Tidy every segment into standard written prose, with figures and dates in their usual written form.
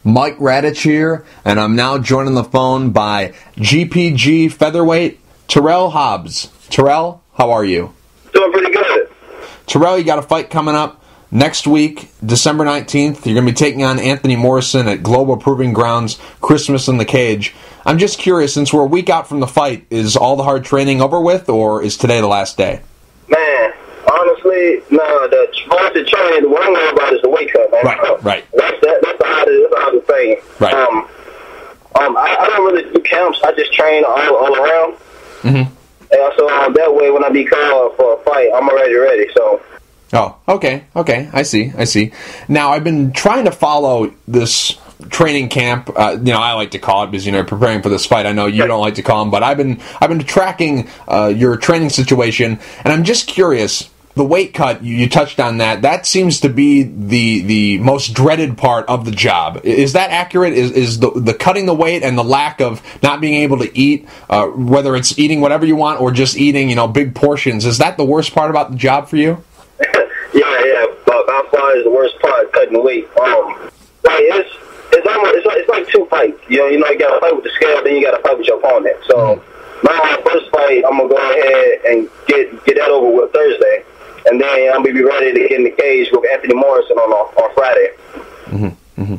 Mike Radich here, and I'm now joined on the phone by GPG Featherweight Terrell Hobbs. Terrell, how are you? Doing pretty good. Terrell, you got a fight coming up next week, December 19th. You're going to be taking on Anthony Morrison at Global Proving Grounds, Christmas in the Cage. I'm just curious, since we're a week out from the fight, is all the hard training over with, or is today the last day? Man, honestly, no, the training, what I'm worried about is the weight cut, man. Right. That's the hardest thing. Right. I don't really do camps. I just train all around. Mm-hmm. And so that way, when I be called for a fight, I'm already ready. So. Oh, okay. I see. Now, I've been trying to follow this training camp. I like to call it because preparing for this fight. I know you don't like to call them, but I've been tracking your training situation, and I'm just curious. The weight cut, you touched on that. That seems to be the most dreaded part of the job. Is that accurate? Is the cutting the weight and the lack of not being able to eat, whether it's eating whatever you want or just eating, big portions, is that the worst part about the job for you? Yeah. But by far is the worst part, cutting the weight. It's like two fights. You got to fight with the scale, then you got to fight with your opponent. So my first fight, I'm gonna go ahead and get that over with Thursday. And then I'm going to be ready to get in the cage with Anthony Morrison on Friday. Mm-hmm. Mm-hmm.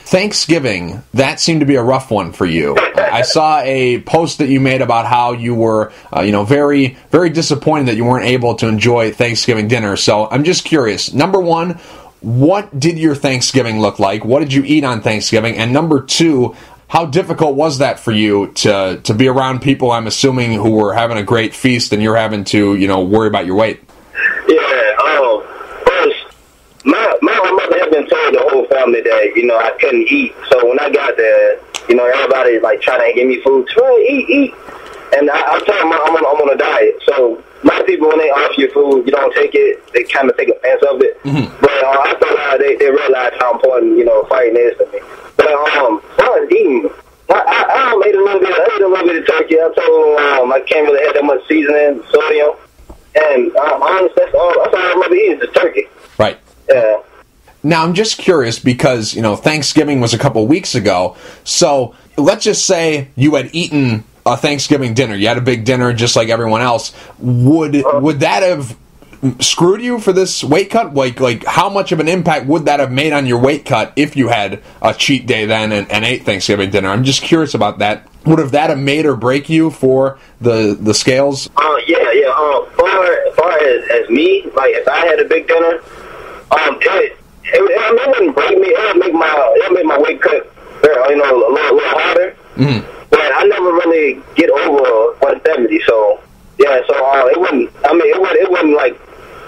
Thanksgiving, that seemed to be a rough one for you. I saw a post that you made about how you were, very, very disappointed that you weren't able to enjoy Thanksgiving dinner. So I'm just curious. Number one, what did your Thanksgiving look like? What did you eat on Thanksgiving? And number two, how difficult was that for you to be around people, I'm assuming, who were having a great feast and you're having to, worry about your weight? First, my mother had been told the whole family that, I couldn't eat. So when I got there, everybody like trying to give me food. Try eat. And I told them I'm on a diet. So a lot of people, when they offer you food, you don't take it. They kind of take offense of it. Mm-hmm. But I thought they realized how important, fighting is to me. But as far as eating, I ate a little bit of turkey. I told them I can't really have that much seasoning, sodium. And honestly, that's all I remember eating is turkey. Right. Yeah. Now, I'm just curious because, Thanksgiving was a couple weeks ago. So let's just say you had eaten a Thanksgiving dinner. You had a big dinner just like everyone else. Would that have screwed you for this weight cut? Like how much of an impact would that have made on your weight cut if you had a cheat day then and ate Thanksgiving dinner? I'm just curious about that. Would that have made or break you for the scales? Yeah. Far as me, like if I had a big dinner, it wouldn't break me. It would make my weight cut, a little harder. Mm-hmm. But I never really get over 170. So yeah, it wouldn't. It wouldn't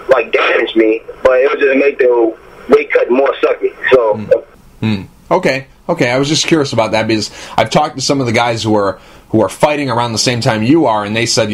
like damage me, but it would just make the weight cut more sucky. So. Okay. I was just curious about that because I've talked to some of the guys who are fighting around the same time you are, and they said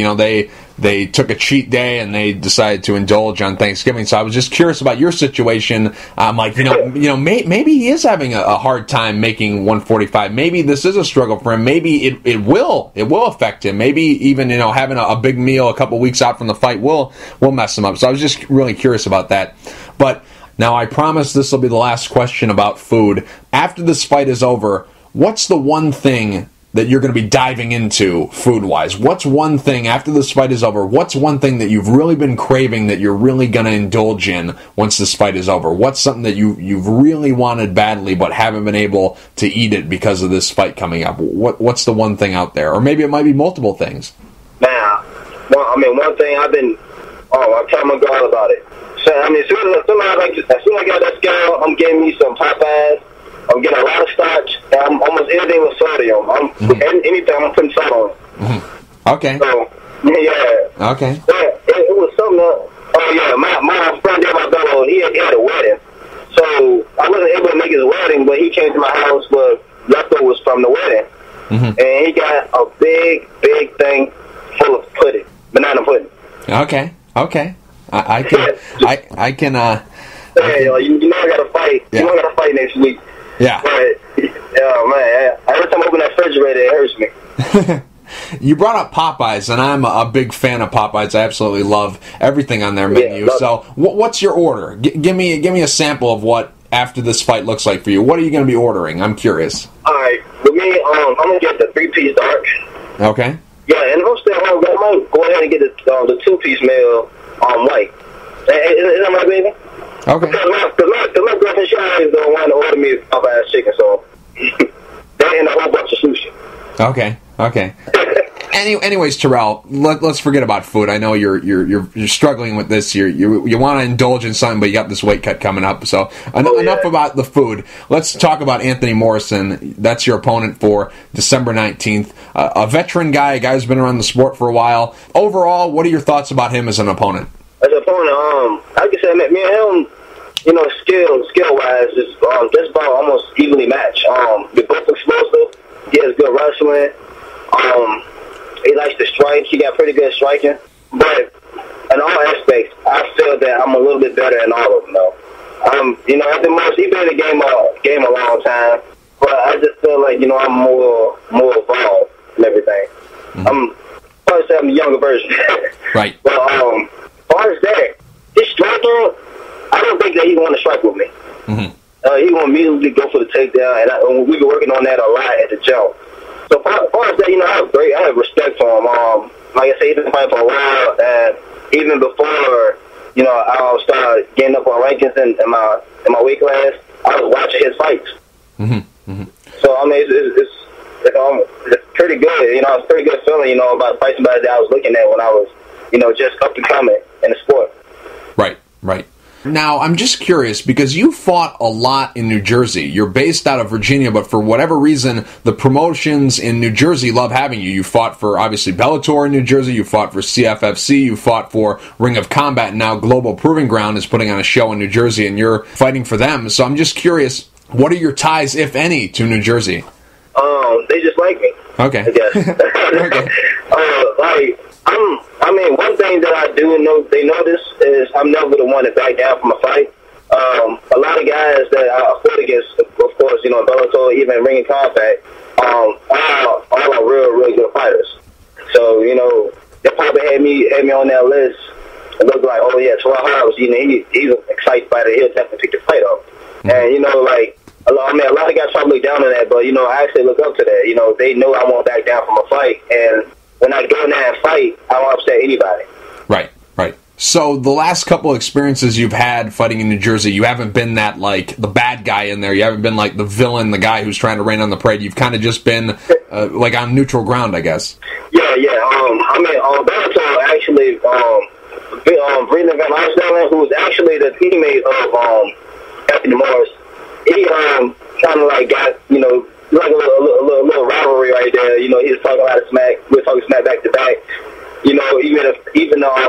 they took a cheat day and they decided to indulge on Thanksgiving. So I was just curious about your situation. I'm like, maybe he is having a hard time making 145. Maybe this is a struggle for him. Maybe it will affect him. Maybe even having a big meal a couple weeks out from the fight will mess him up. So I was just really curious about that, but. Now, I promise this will be the last question about food. After this fight is over, what's the one thing that you're going to be diving into food-wise? What's one thing, after this fight is over, what's one thing that you've really been craving that you're really going to indulge in once this fight is over? What's something that you've really wanted badly but haven't been able to eat it because of this fight coming up? What's the one thing out there? Or maybe it might be multiple things. Now, one thing I'm telling my girl about it. So, as soon as I get that scale, I'm getting me some Popeyes. I'm getting a lot of starch. And I'm almost anything with sodium. Anything I'm putting salt on it. Mm-hmm. Okay. So, yeah. Okay. Yeah, it was something my friend did my fellow, he had a wedding. So, I wasn't able to make his wedding, but he came to my house with leftovers from the wedding. Mm-hmm. And he got a big thing full of pudding. Banana pudding. Okay. I can. You know I got to fight. Yeah. You know I got to fight next week. Yeah. But, man, every time I open that refrigerator, it hurts me. You brought up Popeyes, and I'm a big fan of Popeyes. I absolutely love everything on their menu. So, what's your order? Give me a sample of what after this fight looks like for you? What are you going to be ordering? I'm curious. All right, with me, I'm gonna get the 3-piece dark. Okay. Yeah, and if I'm still hungry, I might go ahead and get the 2-piece meal white. Is that my baby? Okay. Because my girlfriend, she always don't want to order me Popeyes chicken, so that and a whole bunch of sushi. Okay. Anyways, Terrell, let's forget about food. I know you're struggling with this. You want to indulge in something, but you got this weight cut coming up. So enough about the food. Let's talk about Anthony Morrison. That's your opponent for December 19th. A veteran guy, a guy who's been around the sport for a while. Overall, what are your thoughts about him as an opponent? As an opponent, I can say me and him, skill wise, just about almost evenly matched. They're both explosive. He has good wrestling. He likes to strike. He got pretty good striking. But in all aspects, I feel that I'm a little bit better in all of them, though. At the most, he's been in the game a long time. But I just feel like, I'm more evolved and everything. Mm-hmm. I'm probably say I'm a younger version. Right. But as far as that, his striking, I don't think that he's going to strike with me. Mm-hmm. He going to immediately go for the takedown, and we've been working on that a lot at the gym. So as far as that, I have respect for him. Like I said, he's been fighting for a while, and even before, I started getting up on rankings in my weight class, I was watching his fights. Mm-hmm. Mm-hmm. So it's pretty good. It's a pretty good feeling, about fighting somebody that I was looking at when I was, just up and coming in the sport. Right. Now, I'm just curious, because you fought a lot in New Jersey. You're based out of Virginia, but for whatever reason, the promotions in New Jersey love having you. You fought for, obviously, Bellator in New Jersey. You fought for CFFC. You fought for Ring of Combat. And now Global Proving Ground is putting on a show in New Jersey, and you're fighting for them. So I'm just curious, what are your ties, if any, to New Jersey? They just like me. Okay. I guess. Okay. One thing that I do know, they notice, is I'm never the one to back down from a fight. A lot of guys that I fought against, of course, Bellator, even Ring of Combat, all are real good fighters. So, they probably had me on that list. It looked like, oh yeah, Terrell Hobbs, he's an excited fighter. He'll definitely pick the fight up. Mm-hmm. And, a lot of guys probably look down on that, but, I actually look up to that. They know I won't back down from a fight, and when I go in there and fight, I won't upset anybody. Right. So the last couple experiences you've had fighting in New Jersey, you haven't been that, like, the bad guy in there. You haven't been, like, the villain, the guy who's trying to rain on the parade. You've kind of just been, like, on neutral ground, I guess. Yeah. Bellator actually, Breeden Van Arsdalen, who was actually the teammate of Anthony Morris, he kind of, like, got, like a little rivalry right there. He was talking a lot of smack. We were talking smack back to back. Even the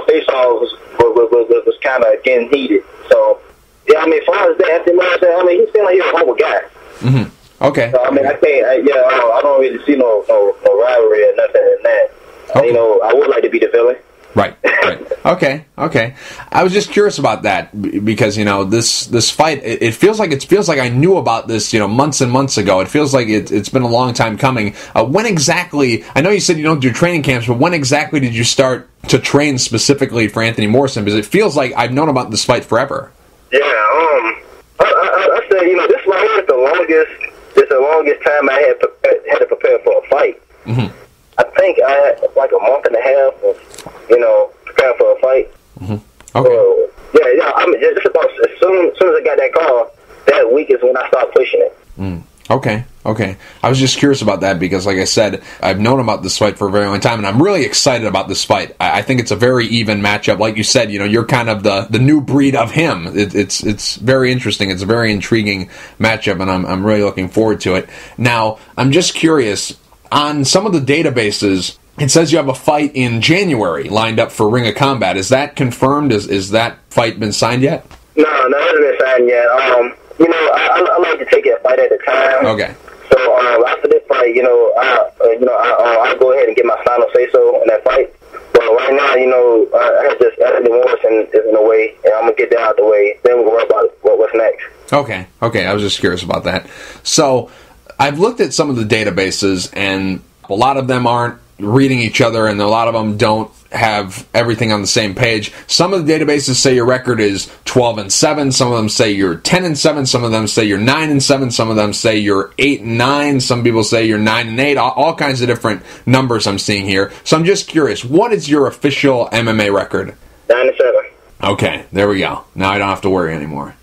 face-off was kind of getting heated. So, yeah, as far as that, Anthony Morrison, he seemed like he was a humble guy. Mm-hmm. Okay. So, I don't really see no rivalry or nothing in that. Okay. I would like to be the villain. Right. Okay. I was just curious about that because this fight. It feels like I knew about this months and months ago. It feels like it's been a long time coming. When exactly? I know you said you don't do training camps, but when exactly did you start to train specifically for Anthony Morrison? Because it feels like I've known about this fight forever. Yeah. I said this fight is the longest. It's the longest time I had to prepare for a fight. Mm-hmm. I think I had like a month and a half of, preparing for a fight. Mm-hmm. Okay. So, yeah. Just about as soon as I got that call, that week is when I started pushing it. Okay. I was just curious about that because, like I said, I've known about this fight for a very long time, and I'm really excited about this fight. I think it's a very even matchup. Like you said, you're kind of the new breed of him. It's very interesting. It's a very intriguing matchup, and I'm really looking forward to it. Now, I'm just curious. On some of the databases, it says you have a fight in January lined up for Ring of Combat. Is that confirmed? Is that fight been signed yet? No, it hasn't been signed yet. I like to take a fight at a time. Okay. So after this fight, I'll go ahead and get my final say so in that fight. But right now, I just Anthony Morrison is in the way, and I'm gonna get that out the way. Then we'll worry about what's next. Okay. I was just curious about that. So I've looked at some of the databases, and a lot of them aren't reading each other, and a lot of them don't have everything on the same page. Some of the databases say your record is 12-7. Some of them say you're 10-7. Some of them say you're 9-7. Some of them say you're 8-9. Some people say you're 9-8. All kinds of different numbers I'm seeing here. So I'm just curious, what is your official MMA record? 9-7. Okay, there we go. Now I don't have to worry anymore.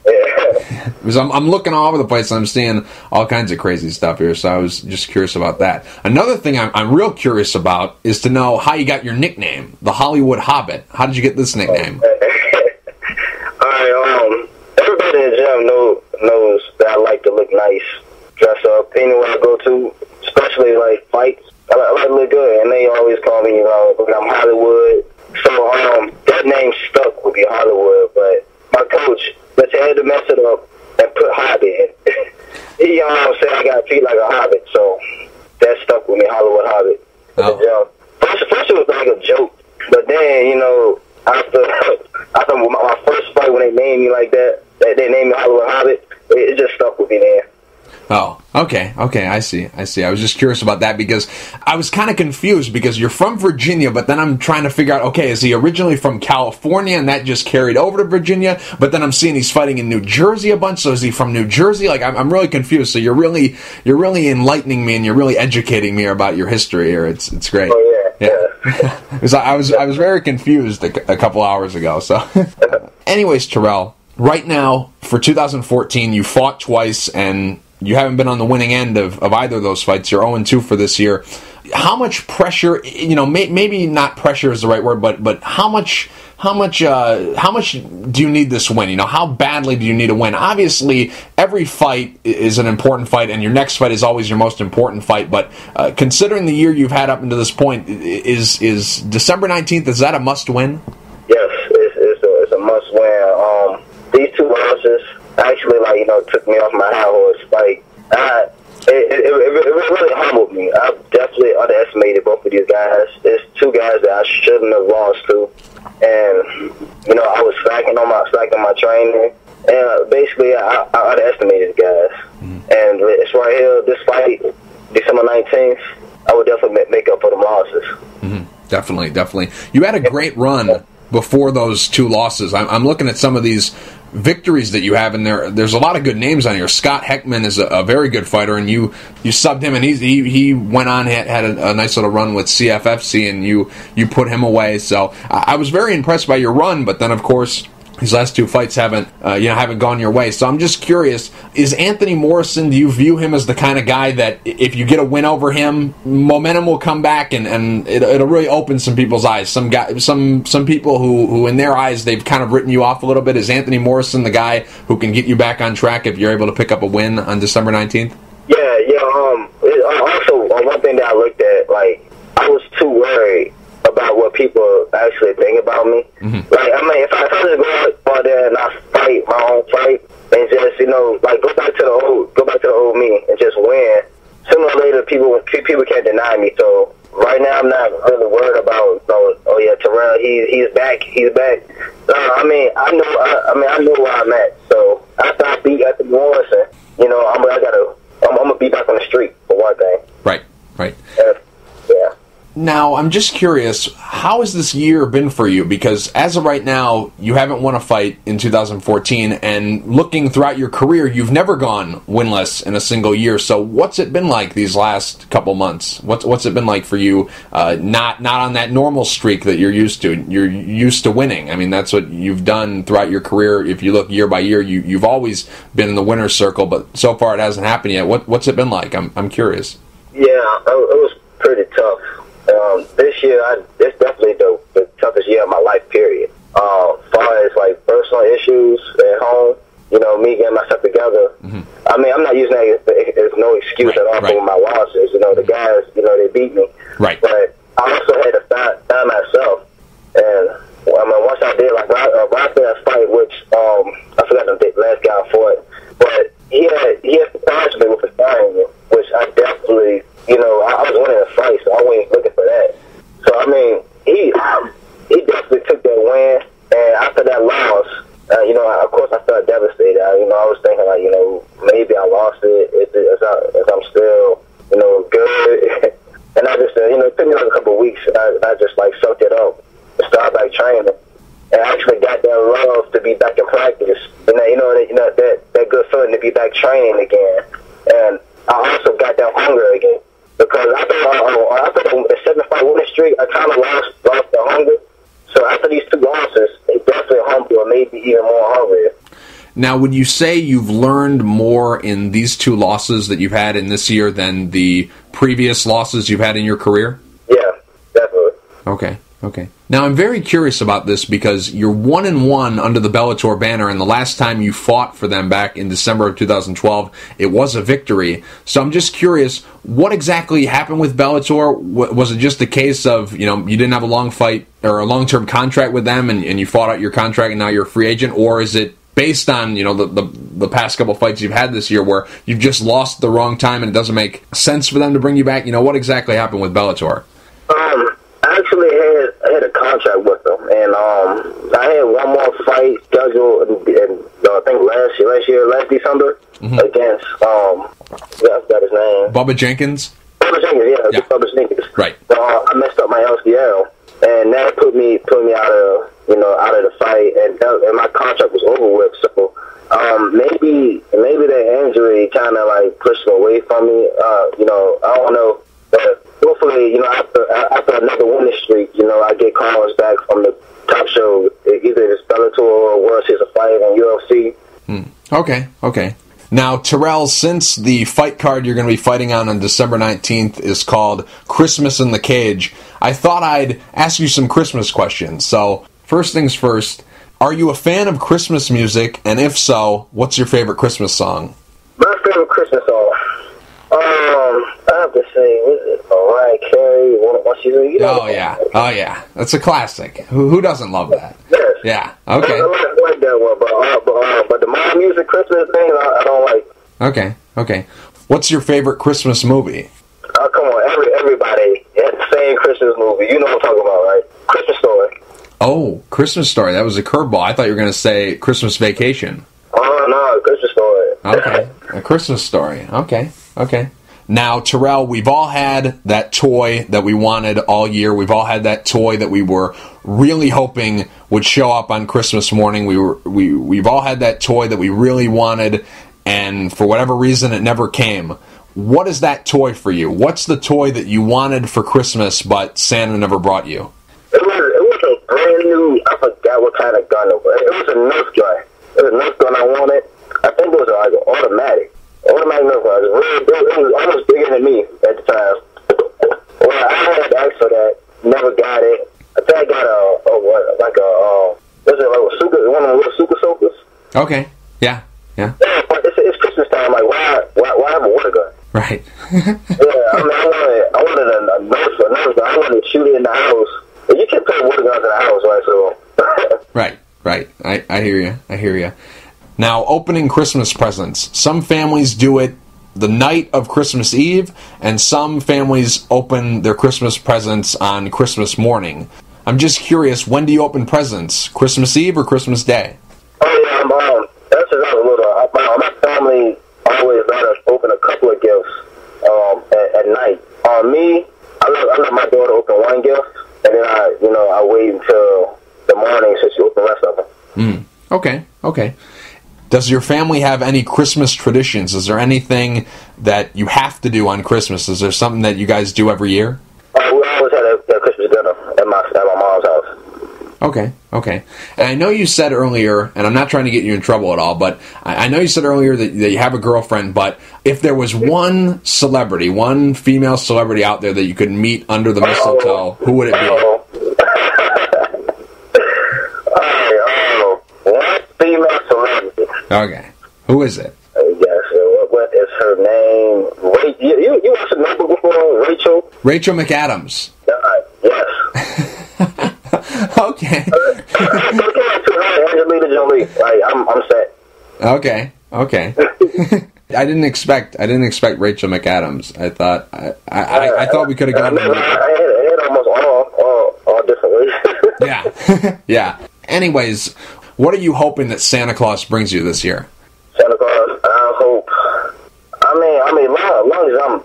Yeah. Because I'm looking all over the place and I'm seeing all kinds of crazy stuff here, so I was just curious about that. Another thing I'm real curious about is to know how you got your nickname, the Hollywood Hobbit. How did you get this nickname? Alright, everybody in the gym knows that I like to look nice, dress up, anywhere I go to, especially like fights. I like to look good, and they always call me, I'm Hollywood. So that name stuck with me, Hollywood, but my coach, let's had to mess it up and put Hobbit in. He said I got feet like a hobbit, so that stuck with me, Hollywood Hobbit. Oh. First it was like a joke, but then, after my first fight, when they named me like that, they named me Hollywood Hobbit, it just stuck with me, man. Oh, okay, I see. I was just curious about that because I was kind of confused because you're from Virginia, but then I'm trying to figure out, okay, is he originally from California and that just carried over to Virginia? But then I'm seeing he's fighting in New Jersey a bunch, so is he from New Jersey? Like, I'm really confused. So you're really enlightening me and you're really educating me about your history here. It's great. Oh yeah. Because I was very confused a couple hours ago. So, anyways, Terrell, right now for 2014, you fought twice and you haven't been on the winning end of either of those fights. You're 0-2 for this year. How much pressure, maybe not pressure is the right word, but how much do you need this win? How badly do you need a win? Obviously, every fight is an important fight, and your next fight is always your most important fight. But considering the year you've had up until this point, is December 19th, is that a must-win? Yes, it's a must-win. These two losses actually, took me off my high horse. It really humbled me. I definitely underestimated both of these guys. There's two guys that I shouldn't have lost to, and I was slacking on my training, and basically I underestimated the guys. Mm-hmm. And it's right here, this fight, December 19th, I would definitely make up for them losses. Mm-hmm. Definitely. You had a great run before those two losses. I'm looking at some of these victories that you have, and there's a lot of good names on here. Scott Heckman is a very good fighter, and you subbed him, and he went on, had a nice little run with CFFC, and you put him away. So I was very impressed by your run, but then of course these last two fights haven't gone your way. So I'm just curious, is Anthony Morrison, do you view him as the kind of guy that if you get a win over him, momentum will come back and it'll really open some people's eyes? Some people who in their eyes they've kind of written you off a little bit. Is Anthony Morrison the guy who can get you back on track if you're able to pick up a win on December 19th? Yeah. Also, one thing that I looked at, I was too worried about what people actually think about me. Mm-hmm. If I just go out there and I fight my own fight and just, go back to the old me and just win, sooner or later people can't deny me. So right now I'm not really worried about, Terrell, he's back. I know where I'm at. So after I beat Anthony Morrison, I'm gonna be back on the street for one thing. Right. Yeah. Now, I'm just curious, how has this year been for you? Because as of right now, you haven't won a fight in 2014, and looking throughout your career, you've never gone winless in a single year. So what's it been like these last couple months? What's it been like for you, not on that normal streak that you're used to? You're used to winning. I mean, that's what you've done throughout your career. If you look year by year, you've always been in the winner's circle, but so far it hasn't happened yet. What's it been like? I'm curious. Yeah, it was pretty tough. This year, it's definitely the toughest year of my life, period. As far as, personal issues at home, me getting myself together. Mm-hmm. I'm not using that as no excuse at all for my losses. The guys, they beat me. Right. But I also had to find myself. And, once I did, Rafael's fight, which, I forgot the last guy I fought, but he had surprised me with his fighting, which I definitely, I was winning a fight, so I wasn't looking for that. So, he definitely took that win, and after that loss, of course I felt devastated. I was thinking, maybe I lost it, if I'm still, good. And I just, it took also got that hunger again. Because after the 7-fight winning streak, I kind of lost the hunger. So after these 2 losses, it definitely humbled or made me even more hungry. Now, would you say you've learned more in these 2 losses that you've had in this year than the previous losses you've had in your career? Yeah, definitely. Okay. Now, I'm very curious about this because you're 1-1 under the Bellator banner, and the last time you fought for them back in December of 2012, it was a victory. So I'm just curious, what exactly happened with Bellator? Was it just a case of, you didn't have a long fight or a long-term contract with them, and you fought out your contract and now you're a free agent, or is it based on, the past couple fights you've had this year where you've just lost at the wrong time and it doesn't make sense for them to bring you back? What exactly happened with Bellator? I actually had a contract with them, and I had one more fight scheduled, and I think last December, against I forgot his name. Bubba Jenkins? Bubba Jenkins, yeah. Bubba Jenkins. Right. So I messed up my LCL, and that put me out of the fight, and my contract was over with. So maybe that injury kind of like pushed away from me. I don't know, but hopefully, after another winning streak, I get calls back from the top show, either it's Bellator or World Series of Fight on UFC. Okay. Now, Terrell, since the fight card you're going to be fighting on December 19th is called Christmas in the Cage, I thought I'd ask you some Christmas questions. So, first things first, are you a fan of Christmas music? And if so, what's your favorite Christmas song? My favorite Christmas song? I have to say, what is it? Mariah Carey, what she's doing. Oh yeah, that's a classic. Who doesn't love that? Yes. Yeah. Okay. I like that one, but the My Music Christmas thing, I don't like. Okay. What's your favorite Christmas movie? Oh, come on, everybody had the same Christmas movie. You know what I'm talking about, right? Christmas Story. Oh, Christmas Story. That was a curveball. I thought you were going to say Christmas Vacation. Oh no, Christmas Story. Okay, a Christmas Story. Okay. Now, Terrell, we've all had that toy that we wanted all year. We've all had that toy that we were really hoping would show up on Christmas morning. We've all had that toy that we really wanted, and for whatever reason, it never came. What is that toy for you? What's the toy that you wanted for Christmas, but Santa never brought you? It was a brand new, I forgot what kind of gun it was. It was a Nerf gun. It was a Nerf gun I wanted. I think it was like an automatic. Automatic Nerf gun. It was really big. It was almost bigger than me at the time. Well, I had to ask for that. Never got it. I think I got one of the little super soakers. Okay. Yeah. But it's Christmas time. Like, why have a water gun? Right. I wanted a Nerf gun. I wanted to shoot it in the house. But you can't put water guns in the house, right? So. Right. I hear you. Now, opening Christmas presents. Some families do it the night of Christmas Eve, and some families open their Christmas presents on Christmas morning. I'm just curious, when do you open presents? Christmas Eve or Christmas Day? Oh, yeah, that's just a little. My family always let us open a couple of gifts at night. Me, I let my daughter open one gift, and then I wait until the morning so she open the rest of them. Okay. Does your family have any Christmas traditions? Is there anything that you have to do on Christmas? Is there something that you guys do every year? We always had a Christmas dinner at my mom's house. Okay. And I know you said earlier, and I'm not trying to get you in trouble at all, but I know you said earlier that you have a girlfriend, but if there was one female celebrity out there that you could meet under the mistletoe, who would it be? One female celebrity. Okay. Who is it? Yes. What is her name? You watched the Notebook before? Rachel McAdams. Yes. Okay. Angelina Jolie. I'm set. Okay. I didn't expect Rachel McAdams. I thought we could have gone. I had almost all different ways. Yeah. Anyways, what are you hoping that Santa Claus brings you this year? Santa Claus, I hope. Long as I'm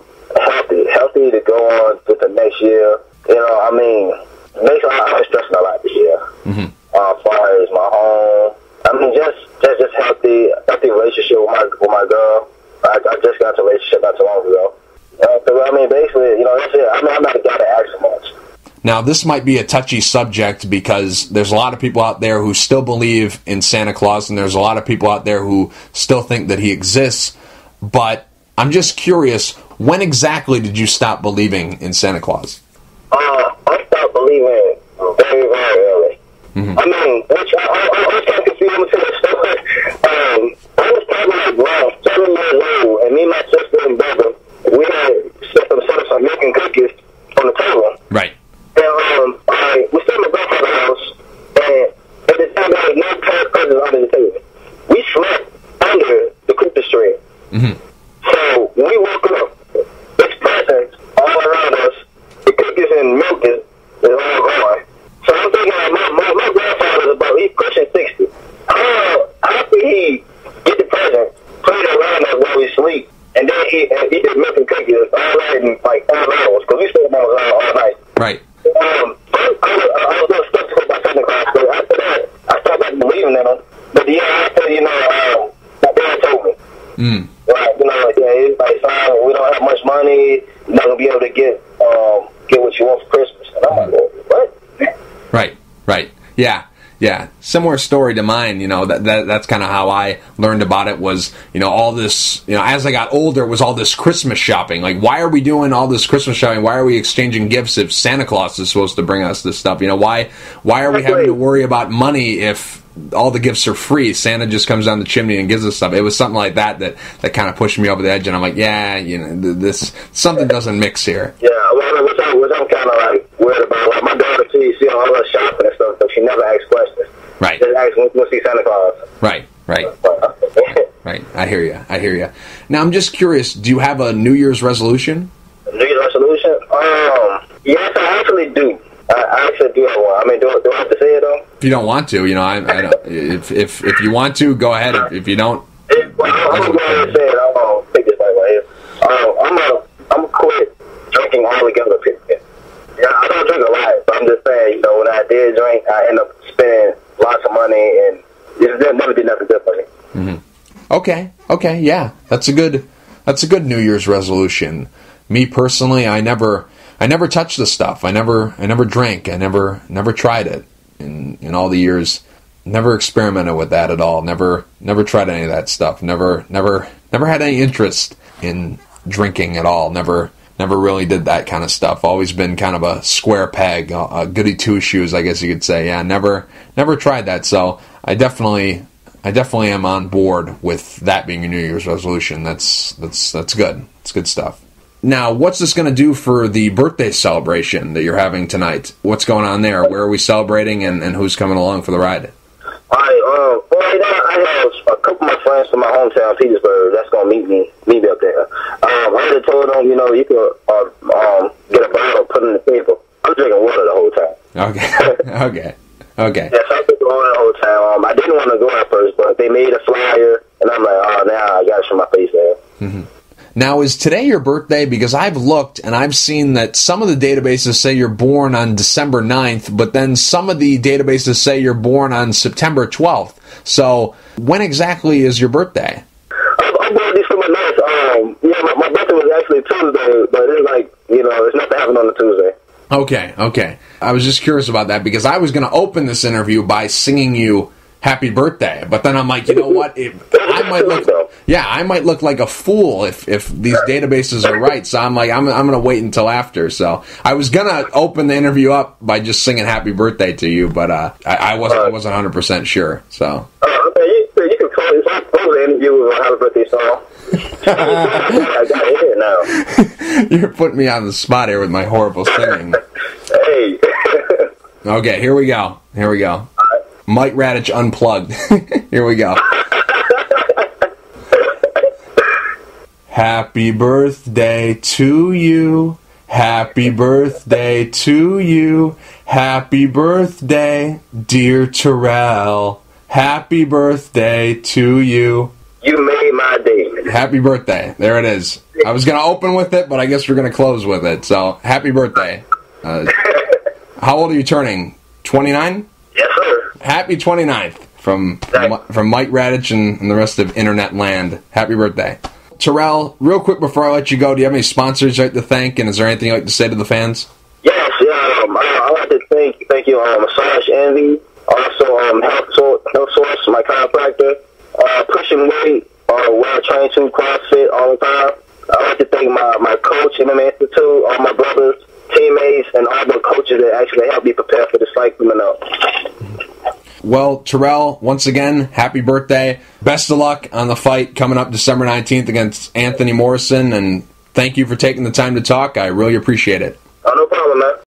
healthy to go on with the next year. Basically, I've been stressing a lot this year. As far as my home, just healthy relationship with my girl. I just got into a relationship not too long ago. I mean, basically, that's it. I mean, I'm not a guy to ask so much. Now, this might be a touchy subject because there's a lot of people out there who still believe in Santa Claus, and there's a lot of people out there who still think that he exists. But I'm just curious, when exactly did you stop believing in Santa Claus? I stopped believing very, very early. Mm-hmm. I mean, I was kind of confused with the story. I was probably around 7 years old, and me, my sister, and brother, we had set up some milk and cookies on the table. Right. And we stayed in my grandfather's house, and at the time there was no presents under the table. We slept under the Christmas tree. Mm-hmm. So when we woke up, there's presents all around us. The cookies and milk is all gone. So I'm thinking my grandfather is he's pushing 60. After he get the present, put it around us while we sleep, and then he did milk and cookies all night in like 5 hours, because we stayed all night. Right. I was a little skeptical about Santa Claus, but after that, I started believing in him. But the year after, my dad told me. Mm. Right, it's like, son, we don't have much money, you're not going to be able to get what you want for Christmas. And I'm like, what? Right. Yeah. Similar story to mine, that's kind of how I learned about it was, all this, as I got older, it was all this Christmas shopping. Like, why are we doing all this Christmas shopping? Why are we exchanging gifts if Santa Claus is supposed to bring us this stuff? Why are we having to worry about money if all the gifts are free? Santa just comes down the chimney and gives us stuff. It was something like that kind of pushed me over the edge, and I'm like, this something doesn't mix here. Yeah, which I'm kind of like worried about. Like my daughter, she all her shopping and stuff, so she never asks questions. Right. Just asks when we see Santa Claus. Right. Right. I hear you. Now I'm just curious. Do you have a New Year's resolution? A New Year's resolution? Yes, I actually do. I actually do have one. I mean, do I have to say it though? If you don't want to, I don't. If you want to, go ahead. If you don't, I'm gonna go ahead and say it. I'm gonna take this right here. I'm gonna quit drinking altogether. Yeah, I don't drink a lot, but I'm just saying, when I did drink, I end up spending lots of money, and it never did nothing good for me. Mm-hmm. Okay, yeah, that's a good New Year's resolution. Me personally, I never touched the stuff. I never drank. I never tried it in all the years. Never experimented with that at all. Never tried any of that stuff. Never had any interest in drinking at all. Never really did that kind of stuff. Always been kind of a square peg, a goody two shoes, I guess you could say. Yeah, never tried that. So I definitely am on board with that being a New Year's resolution. That's good. It's good stuff. Now, what's this going to do for the birthday celebration that you're having tonight? What's going on there? Where are we celebrating, and who's coming along for the ride? Right now, I have a couple of my friends from my hometown, Petersburg, that's going to meet me up there. I already told them, you could get a bottle, put it in the table. I'm drinking water the whole time. Okay. Yes, I took water the whole time. I didn't want to go at first, but they made a flyer, and I'm like, now I got to show my face there. Mm-hmm. Now, is today your birthday? Because I've looked and I've seen that some of the databases say you're born on December 9th, but then some of the databases say you're born on September 12th. So, when exactly is your birthday? I'm born December 9th. My birthday was actually Tuesday, but it's like, it's nothing happened on a Tuesday. Okay. I was just curious about that because I was going to open this interview by singing you happy birthday, but then I'm like, you know what? I might look like a fool if these databases are right. So I'm like, I'm going to wait until after. So I was going to open the interview up by just singing happy birthday to you, but I wasn't 100% sure. So. Okay, you can close the interview with a happy birthday song. I got it now. You're putting me on the spot here with my horrible singing. Hey. Okay, here we go. Mike Radich Unplugged. Here we go. Happy birthday to you. Happy birthday to you. Happy birthday, dear Terrell. Happy birthday to you. You made my day. Happy birthday. There it is. I was going to open with it, but I guess we're going to close with it. So, happy birthday. How old are you turning? 29? Yes, sir. Happy 29th from Mike Radich and the rest of Internet land. Happy birthday. Terrell, real quick before I let you go, do you have any sponsors you'd like to thank, and is there anything you'd like to say to the fans? Yes, I'd like to thank you, Massage Envy, also Health Source, my chiropractor, Pushing Weight, where I train to CrossFit all the time. I'd like to thank my coach, MMA Institute, all my brothers, teammates, and all the coaches that actually helped me prepare for this fight coming up. Well, Terrell, once again, happy birthday. Best of luck on the fight coming up December 19th against Anthony Morrison, and thank you for taking the time to talk. I really appreciate it. Oh, no problem, man.